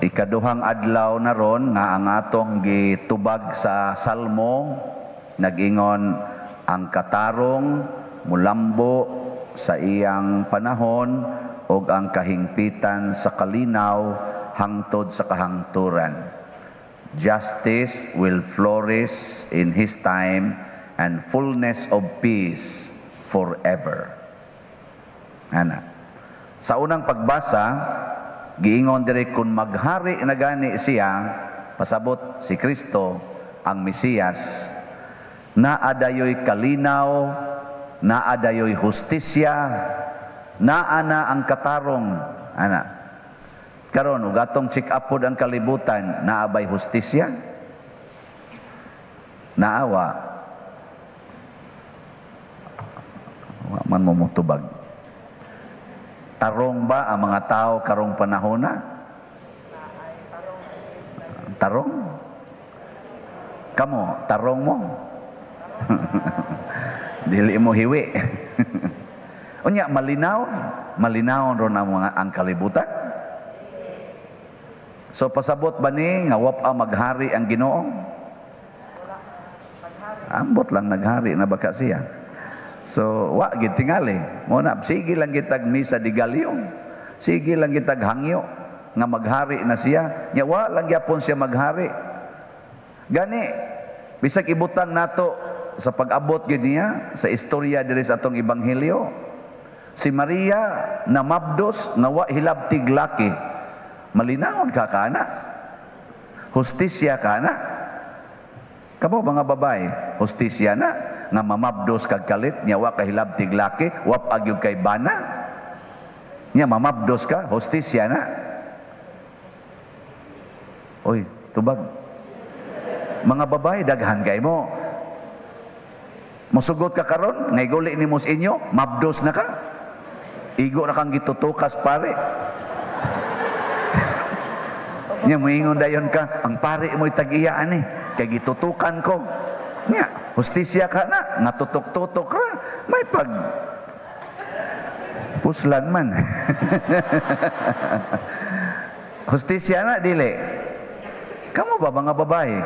Ikaduhang adlaw na ron nga ang atong gitubag sa Salmo, nag-ingon ang katarong mulambo sa iyang panahon ug ang kahingpitan sa kalinaw hangtod sa kahangturan. Justice will flourish in his time and fullness of peace forever. Ana. Sa unang pagbasa, giingon diri kung maghari na gani siya, pasabot si Kristo ang Mesiyas, naadayoy kalinaw, naadayoy hustisya, naana ang katarong, ana. Karon ug atong check up pod ang kalibutan, naabay hustisya? Naawa. Wa man mo motubag. Tarong ba ang mga tao karong panahon na? Tarong? Kamo, tarong mo? Dili mo hiwi. Unya, malinaw? Malinaw ron ang kalibutan? So, pasabot ba ni nga wapa maghari ang Ginoo? Ambot lang naghari na baka siya. So, wa gid tingali. Muna, sige lang gitag misa di galyong. Sige lang gitag hangyo nga maghari na siya. Nya wa lang gyapon siya maghari. Gani, bisag ibutang nato sa pag-abot gid niya sa istorya diri sa atong ebanghelyo. Si Maria na mabdos na wa hilabtig laki. Malinawon ka kana. Hustisya kana. Kamo mga babae, hustisya na nga mamabdos kag kalit nya wa ka hilabtig laki, wa pagyud kay bana. Nya mamabdos ka, hustisya na. Oy, tubag. Mga babae daghan kay mo. Musugot ka karon, ngay guli ni mos inyo, mabdos na ka. Igo na kang gitutukas pare. Nya moingon dayon ka, ang pare mo itag-iyaan ni, kay gitutukan ko. Nya, hustisya ka na, natutok-tutok ra, may pag puslan man. Hustisya na, dili. Kamu ba mga babae?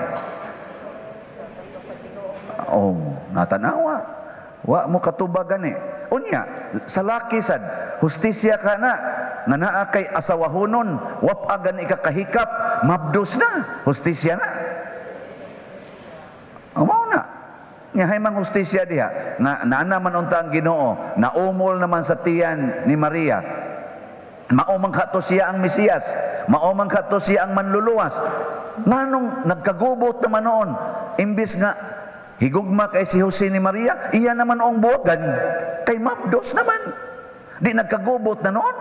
Oh, natanawa. Wa mo katubagan eh. Unya, sa laki sad, hustisya ka na, nga naa kay asawahonon, wapagan ikakahikap, mabdos na, hustisya na. Mao na. Nya hay mang hustisya diha, nga naana man unta ang Ginoo, naumol naman sa tiyan ni Maria. Maumang kato siya ang Mesiyas, maumang kato siya ang manluluwas. Nganong nagkagubot naman noon, imbis nga higugma kay si Jose ni Maria, iya naman ang buwagan, kay mabdos naman. Di nagkagubot na noon.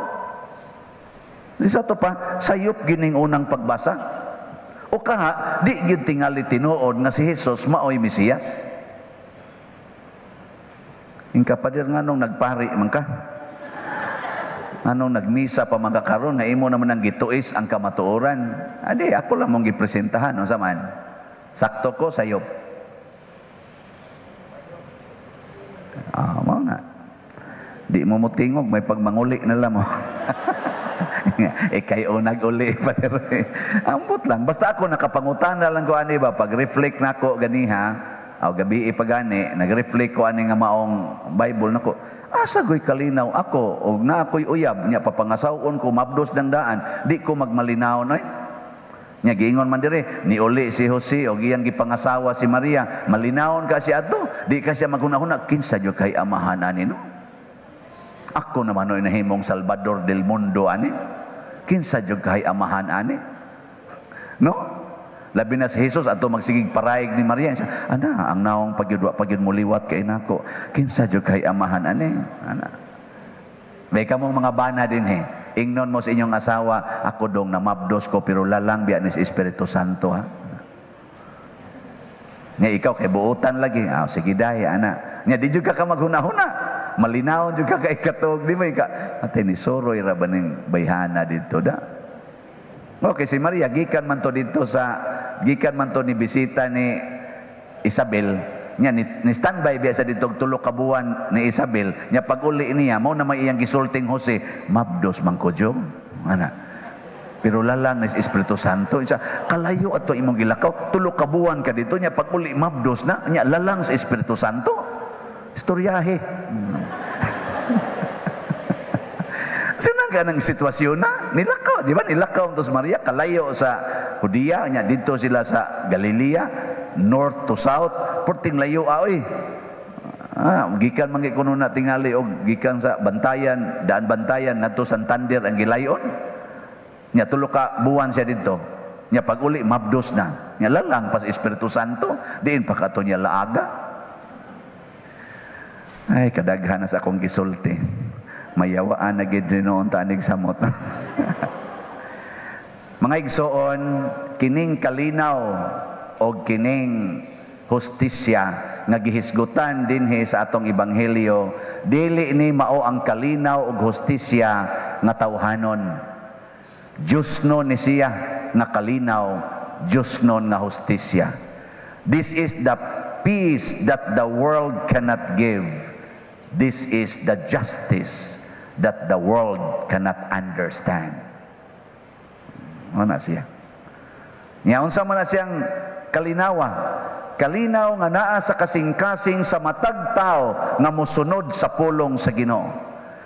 Di sa to pa, sayop gining unang pagbasa. O kaha, di gid tingali tinuod nga si Jesus maoy Mesiyas. Ingka padir nganong nagpari man ka. Anong nagmisa pa magkakaroon, nga imo naman ang gituis ang kamatuoran. Adi, ako lang mong gipresentahan, no saman. Sakto ko sayop. Mau na. Di mo mutingog, may pagmanguli na lang mo. Kayo nag-uli. Ambot lang. Basta ako nakapangutan na lang ko ani ba, pag-reflect na ko ganiha, o gabi ipagani, nag-reflect ko ani nga maong Bible na ko, asa go'y kalinaw ako, o na ako'y uyab, niya papangasawon ko, mabdos ng daan, di ko magmalinaw na Nya giingon man dire, ni uli si Jose o giyang gipangasawa si Maria, malinawon ka siya ato, di ka siya maghunahuna, kinsa jud kay amahan ani no? Ako naman oy nahimong Salvador del Mundo ani. Kinsa jud kay amahan ani? No? Labi na si Jesus ato magsigig paraig ni Maria, ana ang naong pagyud muliwat kay nako, kinsa jud kay amahan ani? Ana. May kamong mga bana din ingnon mo sa inyong asawa, ako dong namabdos ko pero lalang biya ni Espiritu Santo ha. Nya ikaw kay buutan lagi, sige dahi ana. Nya di jud ka maghuna-huna. Malinaw jud ka kay katog di ba ka. Atay ni soroy ra ba ning bayhana dito da. Okay, si Maria gikan man to ni bisita ni Isabel. Nya ni standby biya sa dito tulo ka buwan ni Isabel. Nya pag uli niya mao na may iyang gisulting Jose, mabdos man ko jo. Ana. pero lalang ni Espiritu Santo. Isa, kalayo ato imong gilakaw, tulo ka buwan ka dito nya pag uli mabdos na nya lalang sa Espiritu Santo. Istoryahe. Sinang ganang sitwasyon na nilakaw, di ba? Nilakaw tos Maria kalayo sa Judea nya dito sila sa Galilea, north to south, porting layo oy. Gikan man kuno na tingali og gikan sa Bantayan, daan Bantayan ngadto Santander ang gilayon. Nya tulo ka buwan siya dito. Nya pag uli mabdos na. Nya lalang pa sa Espiritu Santo, diin pa kato niya laaga. Ay kadaghan na sa akong gisulti. Mayawaan na gid noon tanig samot. Mga igsoon, kining kalinaw o kining hustisya nga gihisgutan dinhi sa atong ebanghelyo, dili ni mao ang kalinaw ug hustisya nga tawhanon. Diyos nun ni siya nga kalinaw, Diyos nun nga hustisya. This is the peace that the world cannot give. This is the justice that the world cannot understand. Ano siya? Nga unsa man na siyang kalinawa? Kalinaw nga naa sa kasing-kasing sa matag tao nga mosunod sa pulong sa Ginoo.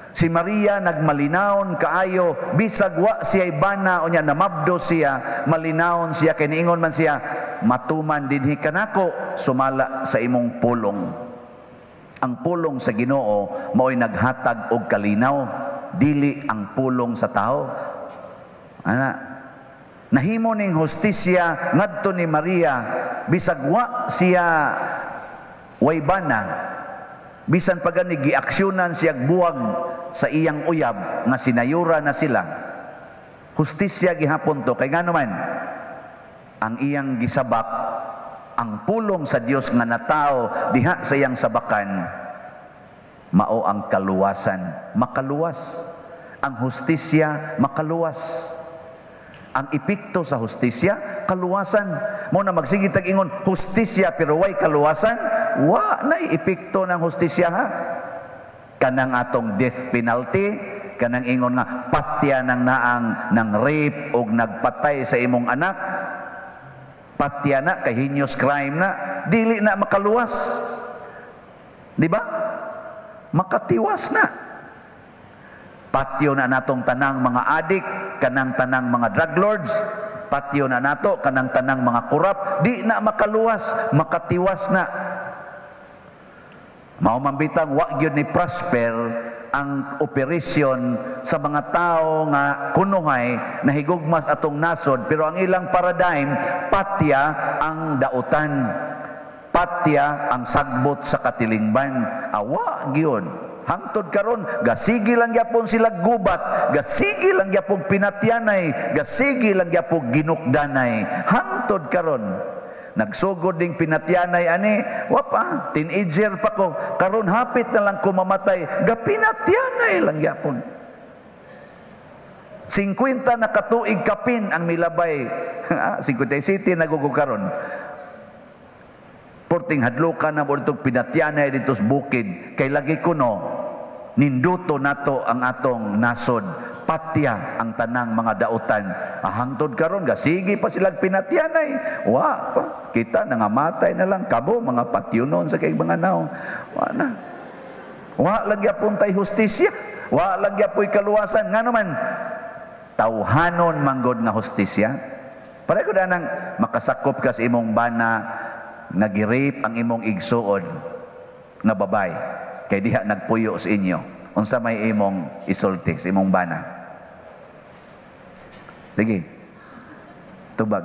Si Maria nagmalinawon kaayo, bisag wa siya bana o niya namabdo siya, malinawon siya kay niingon man siya, matuman dinhi kanako sumala sa imong pulong. Ang pulong sa Ginoo mao'y naghatag og kalinaw, dili ang pulong sa tao. Ana, nahimo ning hustisya ngadto ni Maria, bisag wa siya way bana, bisan pa gani giaksyonan siya buwag sa iyang uyab nga sinayura na sila. Hustisya gihapon to kay ngano man ang iyang gisabak ang pulong sa Dios nga natao diha sa iyang sabakan, mao ang kaluwasan, makaluwas. Ang hustisya makaluwas. Ang epekto sa hustisya kaluwasan. Mo na magsige tag ingon hustisya pero way kaluwasan, wa nay epekto ng hustisya ha. Kanang atong death penalty, kanang ingon nga patya ng naang ng rape o nagpatay sa imong anak, patya na kay heinous crime na, dili na makaluwas. Di ba? Makatiwas na. Patyo na natong tanang mga adik, kanang tanang mga drug lords, patyo na nato kanang tanang mga kurap, di na makaluwas, makatiwas na. Mao man bitang wa gyud ni prosper ang operasyon sa mga tao nga kunuhay na higugmas atong nasod, pero ang ilang paradigm patya ang dautan, patya ang sagbot sa katilingban. Awa gyud hangtod karon gasigi lang gyapon sila gubat, gasigi lang gyapon pinatyanay, gasigi lang gyapon ginukdanay hangtod karon. Nagsugod ding pinatyanay ani, wapa, teenager pa ko, karon hapit na lang ko mamatay, gapinatyanay lang yapon. 50 na katuig kapin ang milabay, 57 nagugog karon. Porting hadlukan na mo itong pinatyanay dito sa bukid, kay lagi ko no, ninduto nato ang atong nasod, patya ang tanang mga dautan. Hangtod karon gasigi pa silang pinatyanay. Wa pa kita nangamatay na lang kabo mga patyonon sa kay mga naong. Wa na. Wa lagi apon tay hustisya. Wa lagi apoy kaluwasan ngano man tawhanon manggod nga hustisya. Para ko nang makasakop ka sa imong bana nagirape ang imong igsuon nga babay kay diha nagpuyo sa inyo. Unsa may imong isulti sa imong bana? Sige. Tubag.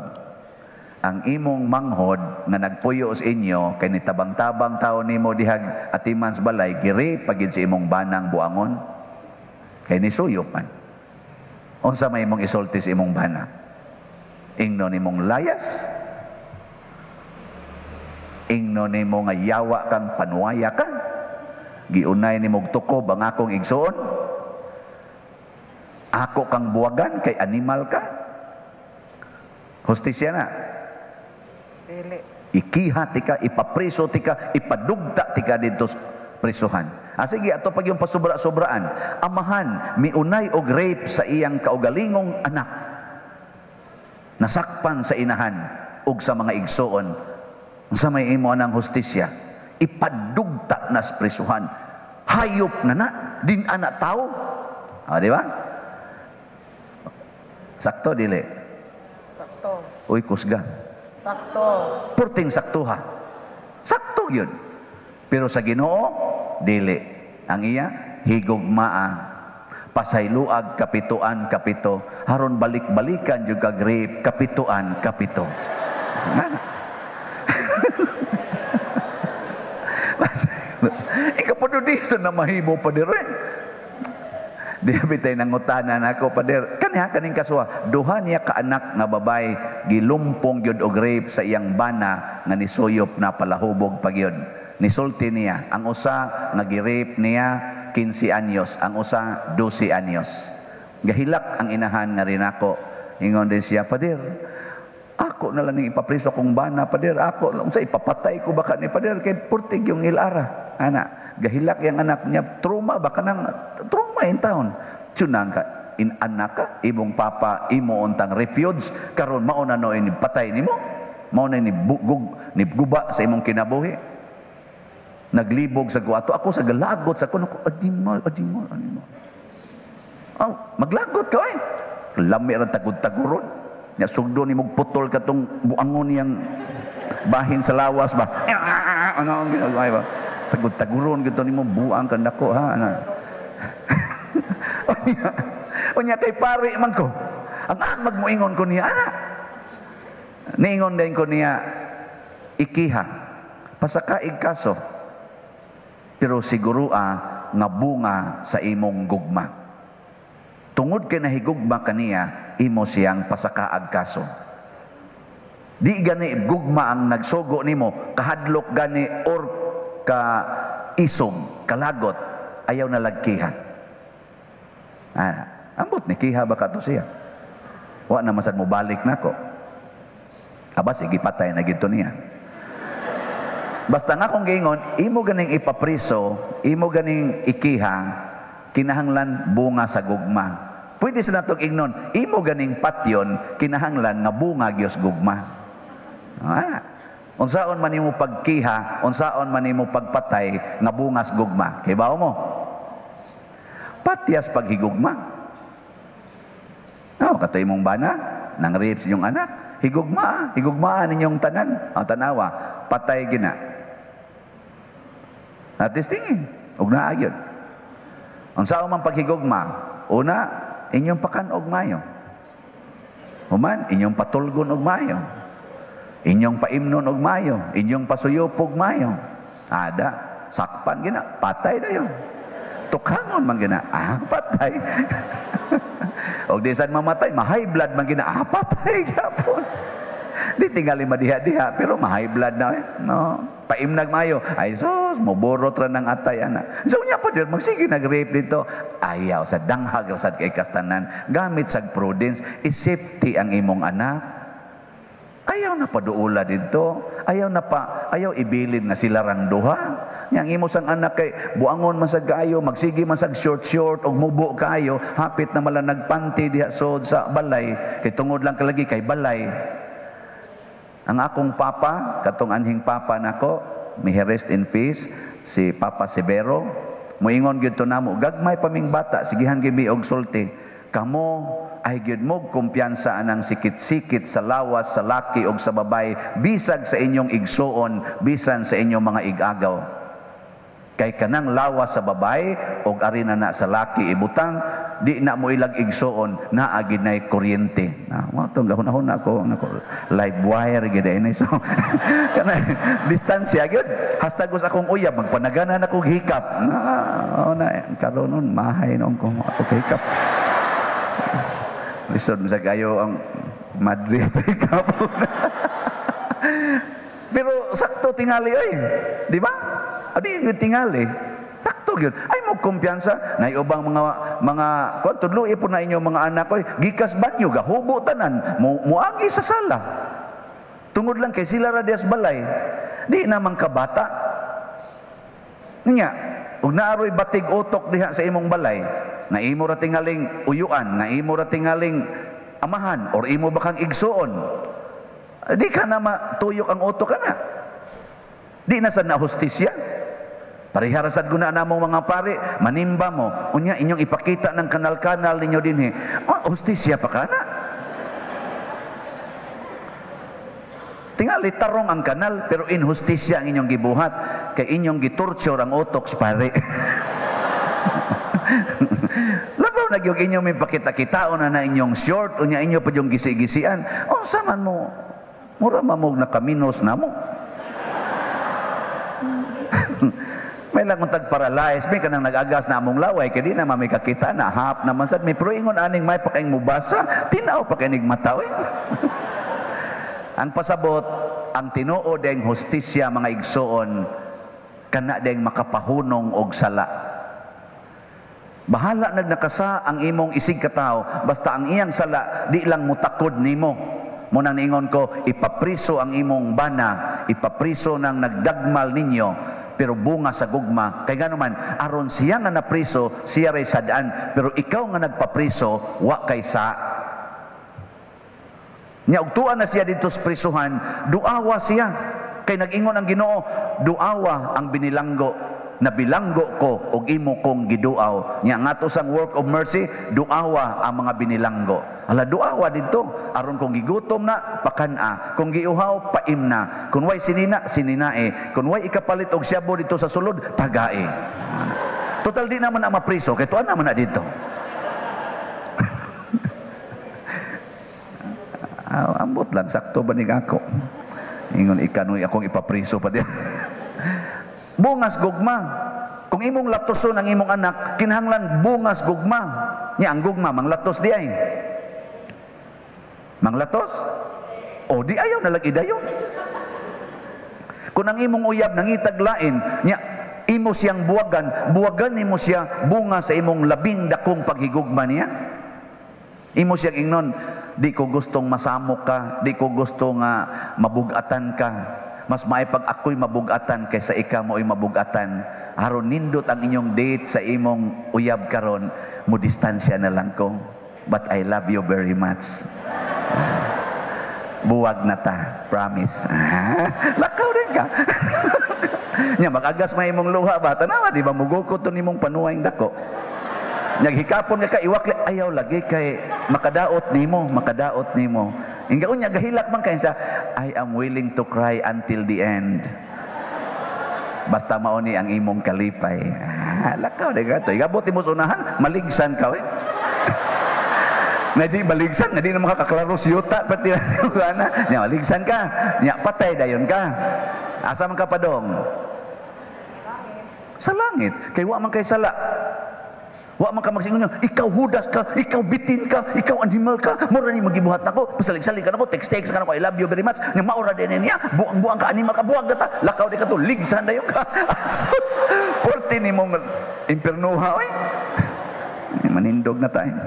Ang imong manghod nga nagpuyo sa inyo kay nitabang-tabang tawo nimo dihag atimans balay giri pagid sa imong banang buangon kay nisuyo man. Unsa may imong isulti sa imong bana? Ingnon nimong layas? Ingnon nimo nga yawa kang panuwaya ka? Giunay nimo tukob ang akong igsuon? Ako kang buwagan kay animal ka? Hustisya na. Dili. Ikiha tika, ipapriso tika, ipadugta tika dito prisuhan. Sige, ato pag yung pasubra-sobraan. Amahan, miunay og rape sa iyang kaugalingong anak. nasakpan sa inahan ug sa mga igsoon, sa may imo anang hustisya, ipadugta na sa prisuhan, hayop na din anak tao. Di ba? Sakto dili? Sakto. Uy kusga. Sakto. Purting saktuha. Sakto yun. Pero sa Ginoo, dili. Ang iya, higugmaa. Pasayluag, kapituan, kapito. Haron balik-balikan yung kag-rape, kapituan, kapito. Ikapanudiso na mahimo pa dire. Di bitay nangutanan ako pader. Kaniha kaning kaswa, duha niya ka anak nga babay gilumpong gyud og rape sa iyang bana nga nisuyop na palahubog pagyud. Nisulti niya ang usa nga gi-rape niya 15 anyos, ang usa 12 anyos. Gahilak ang inahan nga rin ako. Ingon din siya, pader, ako na lang ipapriso kong bana, pader, ako lang sa ipapatay ko baka ni pader kay purtig yung ilara. Anak, gahilak yung anak niya, trauma baka nang trauma in town. Tsunang ka, in anak ka, imong papa, imo untang refuge, karon mauna no ini patay nimo, mauna ni guba sa imong kinabuhi. Naglibog sa kuwato, ako sa galagot sa kuno ko, adimal. Maglagot ka eh. Lami ra tagud-taguron. Nya sugdo ni mog putol katong buangon niyang bahin sa lawas ba. Ano ang ginagawa ba? Tagud-taguron gito nimo buang kan dako ha ana. Onya kay pari man ko. Ang magmuingon ko niya ana. Niingon din ko niya ikiha. Pasakaig kaso. Pero siguro nga bunga sa imong gugma. Tungod kay nahigugma kaniya, imo siyang pasakaag kaso. Di gani gugma ang nagsugo nimo, kahadlok gani or ka isog, kalagot, ayaw na lagkiha. Ambot ni kiha ba kato siya? Wa na masad mo balik nako. Aba sige patay na gito niya. Basta nga kung gingon, imo ganing ipapriso, imo ganing ikiha, kinahanglan bunga sa gugma. Pwede sa natong ignon, imo ganing patyon, kinahanglan nga bunga gyos gugma. Unsaon man nimo pagkiha, unsaon man nimo pagpatay, nga bungas gugma. Kibaw mo? Patyas paghigugma. Katoy mong bana, nang rapes yung anak, higugmaan ninyong tanan. Tanawa, patay gina. Natis tingin, ug naayod. Ang sao man paghigugma, una, inyong pakanog mayo. Human, inyong patulgon og mayo. Inyong paimnon og mayo, inyong pasuyopog mayo. Ada, sakpan gina, patay na yun. Tukhangon man gina, patay. Og di sad mamatay, ma-high blood man gina, patay gyapon. Di tingali madiha-diha, pero ma-high blood na no. Paimnag mayo, ay sus, moborot ra ng atay ana. So nya pa dir magsige nag-rape dito. Ayaw sa danghag sad kay kastanan. Gamit sa prudence, i-safety ang imong anak. Ayaw na paduula dito. Ayaw ibilin na sila rang duha. Yang imo sang anak kay buangon man sad kaayo, magsige man sad short og mubo kaayo, hapit na mala nagpanti diha sod sa balay. Kay tungod lang kalagi kay balay. Ang akong papa, katong anhing papa nako, may rest in peace, si Papa Severo, muingon gyud to namo, gagmay paming bata, sigihan gibi og sulti. Kamo ay gyud mo kumpiyansa anang sikit-sikit sa lawas sa laki og sa babay, bisag sa inyong igsuon, bisan sa inyong mga igagaw. Kay kanang lawas sa babay og ari na sa laki ibutang, di na mo ilag igsuon, naagi nay kuryente. Mo to gahon-ahon ako live wire gid ini. So kana distansya gyud. Hasta gus akong uyab magpanaganan ako hikap. Karon nun mahay noon ko ako hikap. Lisod sa kayo ang Madrid hikap. Pero sakto tingali ay, di ba? Adi tingali. Sakto gyud. Ay mo kumpiyansa na ubang mga kon tudlo ipon na inyo mga anak koy gikas banyo gahubo tanan muagi sa sala. Tungod lang kay sila ra dias balay. Di namang kabata. Nya, ug naaroy batig utok diha sa imong balay, nga imo ra tingaling uyuan, nga imo ra tingaling amahan or imo ba kang igsuon. Di ka na matuyok ang utok ka na. Di na sad na hustisya. Pariharasad ko na namong mga pare, manimba mo, unya inyong ipakita ng kanal-kanal ninyo dinhi. Hustisya pa ka na. Tingali tarong ang kanal, pero inhustisya ang inyong gibuhat, kay inyong gitorture ang utok sa pare. Labaw na yung inyong may pakita-kitaon na inyong short, unya inyo pa yung gisi-gisian. Unsa man mo, mura mamog na kaminos na mo. May lang kung tag-paralyze, may kanang nag-agas na among laway, kaya di naman may kakita na, hap naman sad, may proingon aning may pakaing mubasa, tinaw pakainig mataw eh. Ang pasabot, ang tinuod ang hustisya mga igsoon, kana deng makapahunong og sala. Bahala nagnakasa ang imong isig katao, basta ang iyang sala, di lang mutakod nimo. Muna ningon ko, ipapriso ang imong bana, ipapriso ng nagdagmal ninyo, pero bunga sa gugma. Kay ganuman, aron siya nga napriso, siya ray sadaan, pero ikaw nga nagpapriso, wa kay sa. Nya ugtuan na siya dito sa prisuhan, duawa siya. Kay nag-ingon ang Ginoo, duawa ang binilanggo, na bilanggo ko og imo kong giduaw. Nya ngato sang work of mercy, duawa ang mga binilanggo. Ala duawa dito, aron kung gigutom na pakana, kung giuhaw paimna, kung way sinina sininae, kung way ikapalit og syabo dito sa sulod tagae. Total di naman na mapriso, kay tuan naman na dito. Ambot lang, sakto ba ni ako? Ingon ikanoy akong ipapriso pa din. Bungas gugma. Kung imong latoson ang imong anak, kinahanglan bungas gugma. Nya ang gugma manglatos di ay. Manglatos? O di ayaw na lagi dayon. Kung ang imong uyab nangitag lain, nya imo siyang buwagan nimo siya bunga sa imong labing dakong paghigugma niya. Imo siyang ingnon, di ko gustong masamok ka, di ko gusto nga mabugatan ka. Mas maipag ako'y mabugatan kaysa ikaw mo'y mabugatan. Aron nindot ang inyong date sa imong uyab karon, mo distansya na lang ko. But I love you very much. Buwag na ta, promise. Lakaw din ka. Nya magagas may imong luha ba? Tanawa di ba mugukot to nimong panuwang dako. Naghikapon ka iwakli ayaw lagi kay makadaot nimo. Inga unya gahilak man kay sa I am willing to cry until the end. Basta mao ni ang imong kalipay. Lakaw de gato. Igabot mo sa unahan, maligsan ka we. Na di baligsan, na di na makakaklaro si yuta pati na. Nya maligsan ka. Nya patay dayon ka. Asa man ka padong? Sa langit. Kay wa man kay sala. Wa man ka magsingon niya, ikaw hudas ka, ikaw bitin ka, ikaw animal ka, mura ni magibuhat nako, pasalig-salig ka nako, text-text ka nako, I love you very much, nga maura din niya, buang-buang ka, animal ka, buwag ka ta, lakaw di ka to, ligsan dayon ka, asos, porti ni mong impernuha, manindog na tayo.